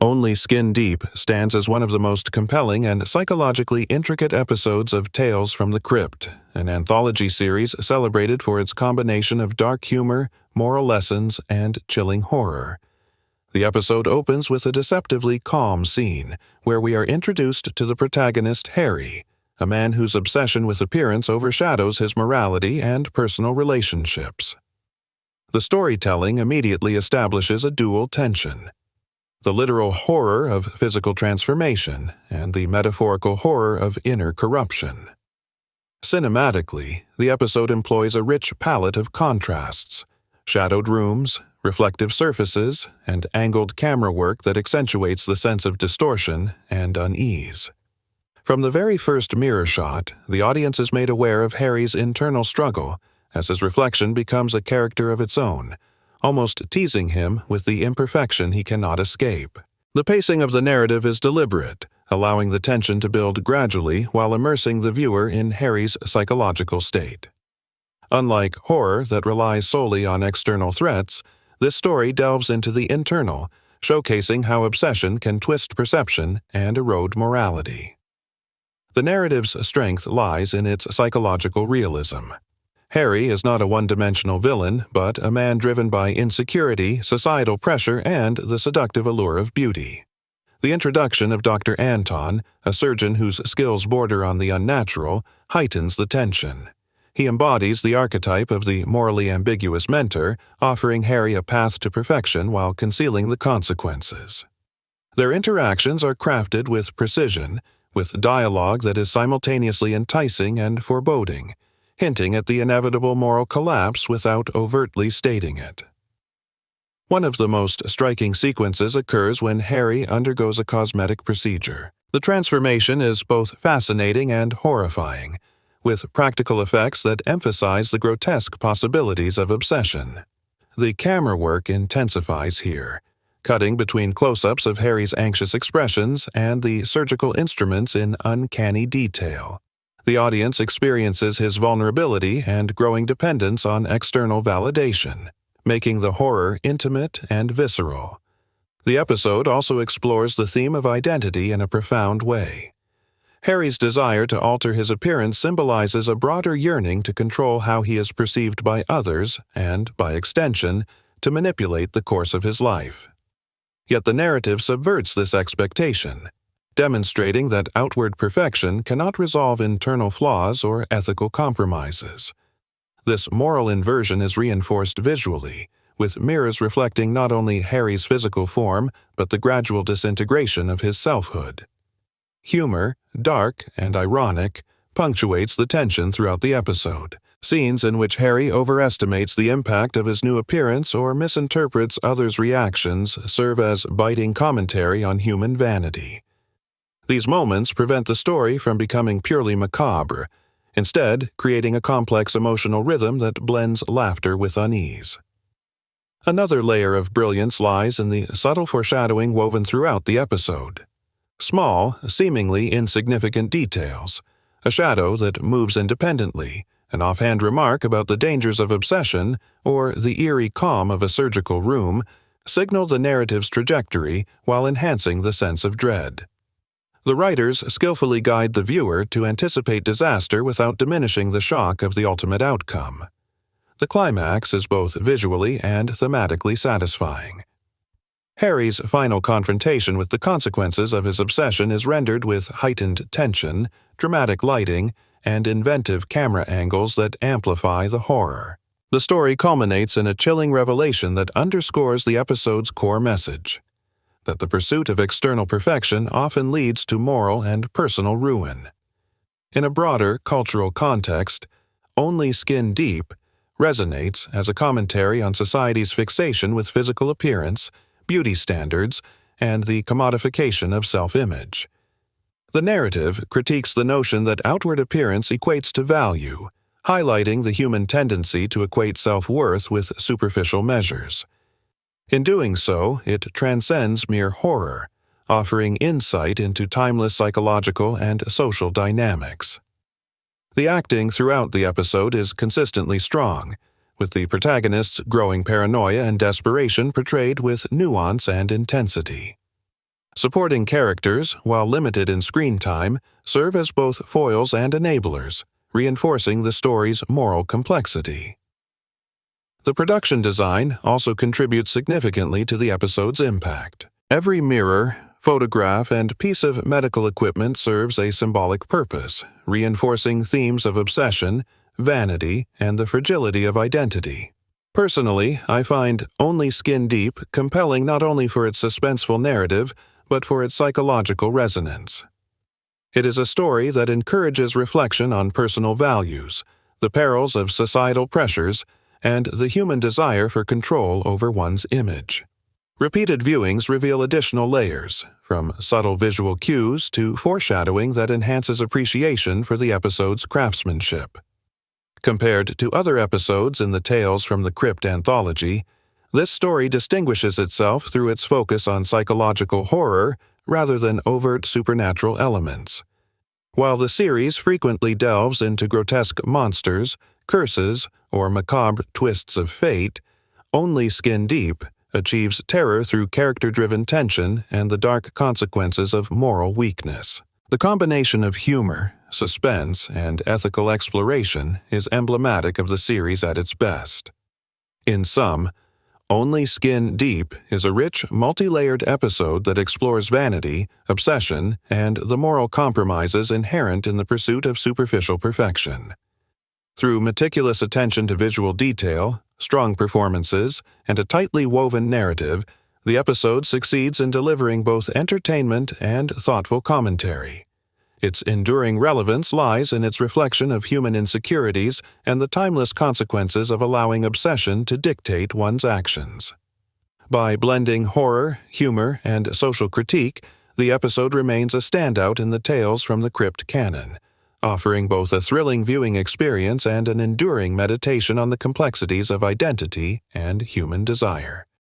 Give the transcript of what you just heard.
Only Skin Deep stands as one of the most compelling and psychologically intricate episodes of Tales from the Crypt, an anthology series celebrated for its combination of dark humor, moral lessons, and chilling horror. The episode opens with a deceptively calm scene, where we are introduced to the protagonist Harry, a man whose obsession with appearance overshadows his morality and personal relationships. The storytelling immediately establishes a dual tension: the literal horror of physical transformation and the metaphorical horror of inner corruption. Cinematically, the episode employs a rich palette of contrasts: shadowed rooms, reflective surfaces, and angled camera work that accentuates the sense of distortion and unease. From the very first mirror shot, the audience is made aware of Harry's internal struggle as his reflection becomes a character of its own, almost teasing him with the imperfection he cannot escape. The pacing of the narrative is deliberate, allowing the tension to build gradually while immersing the viewer in Harry's psychological state. Unlike horror that relies solely on external threats, this story delves into the internal, showcasing how obsession can twist perception and erode morality. The narrative's strength lies in its psychological realism. Harry is not a one-dimensional villain, but a man driven by insecurity, societal pressure, and the seductive allure of beauty. The introduction of Dr. Anton, a surgeon whose skills border on the unnatural, heightens the tension. He embodies the archetype of the morally ambiguous mentor, offering Harry a path to perfection while concealing the consequences. Their interactions are crafted with precision, with dialogue that is simultaneously enticing and foreboding, hinting at the inevitable moral collapse without overtly stating it. One of the most striking sequences occurs when Harry undergoes a cosmetic procedure. The transformation is both fascinating and horrifying, with practical effects that emphasize the grotesque possibilities of obsession. The camera work intensifies here, cutting between close-ups of Harry's anxious expressions and the surgical instruments in uncanny detail. The audience experiences his vulnerability and growing dependence on external validation, making the horror intimate and visceral. The episode also explores the theme of identity in a profound way. Harry's desire to alter his appearance symbolizes a broader yearning to control how he is perceived by others and, by extension, to manipulate the course of his life. Yet the narrative subverts this expectation, demonstrating that outward perfection cannot resolve internal flaws or ethical compromises. This moral inversion is reinforced visually, with mirrors reflecting not only Harry's physical form but the gradual disintegration of his selfhood. Humor, dark and ironic, punctuates the tension throughout the episode. Scenes in which Harry overestimates the impact of his new appearance or misinterprets others' reactions serve as biting commentary on human vanity. These moments prevent the story from becoming purely macabre, instead creating a complex emotional rhythm that blends laughter with unease. Another layer of brilliance lies in the subtle foreshadowing woven throughout the episode. Small, seemingly insignificant details, a shadow that moves independently, an offhand remark about the dangers of obsession, or the eerie calm of a surgical room, signal the narrative's trajectory while enhancing the sense of dread. The writers skillfully guide the viewer to anticipate disaster without diminishing the shock of the ultimate outcome. The climax is both visually and thematically satisfying. Harry's final confrontation with the consequences of his obsession is rendered with heightened tension, dramatic lighting, and inventive camera angles that amplify the horror. The story culminates in a chilling revelation that underscores the episode's core message: that the pursuit of external perfection often leads to moral and personal ruin. In a broader cultural context, Only Skin Deep resonates as a commentary on society's fixation with physical appearance, beauty standards, and the commodification of self-image. The narrative critiques the notion that outward appearance equates to value, highlighting the human tendency to equate self-worth with superficial measures. In doing so, it transcends mere horror, offering insight into timeless psychological and social dynamics. The acting throughout the episode is consistently strong, with the protagonist's growing paranoia and desperation portrayed with nuance and intensity. Supporting characters, while limited in screen time, serve as both foils and enablers, reinforcing the story's moral complexity. The production design also contributes significantly to the episode's impact. Every mirror, photograph, and piece of medical equipment serves a symbolic purpose, reinforcing themes of obsession, vanity, and the fragility of identity. Personally, I find Only Skin Deep compelling not only for its suspenseful narrative, but for its psychological resonance. It is a story that encourages reflection on personal values, the perils of societal pressures, and the human desire for control over one's image. Repeated viewings reveal additional layers, from subtle visual cues to foreshadowing that enhances appreciation for the episode's craftsmanship. Compared to other episodes in the Tales from the Crypt anthology, this story distinguishes itself through its focus on psychological horror rather than overt supernatural elements. While the series frequently delves into grotesque monsters, curses, or macabre twists of fate, Only Skin Deep achieves terror through character-driven tension and the dark consequences of moral weakness. The combination of humor, suspense, and ethical exploration is emblematic of the series at its best. In sum, Only Skin Deep is a rich, multi-layered episode that explores vanity, obsession, and the moral compromises inherent in the pursuit of superficial perfection. Through meticulous attention to visual detail, strong performances, and a tightly woven narrative, the episode succeeds in delivering both entertainment and thoughtful commentary. Its enduring relevance lies in its reflection of human insecurities and the timeless consequences of allowing obsession to dictate one's actions. By blending horror, humor, and social critique, the episode remains a standout in the Tales from the Crypt canon, offering both a thrilling viewing experience and an enduring meditation on the complexities of identity and human desire.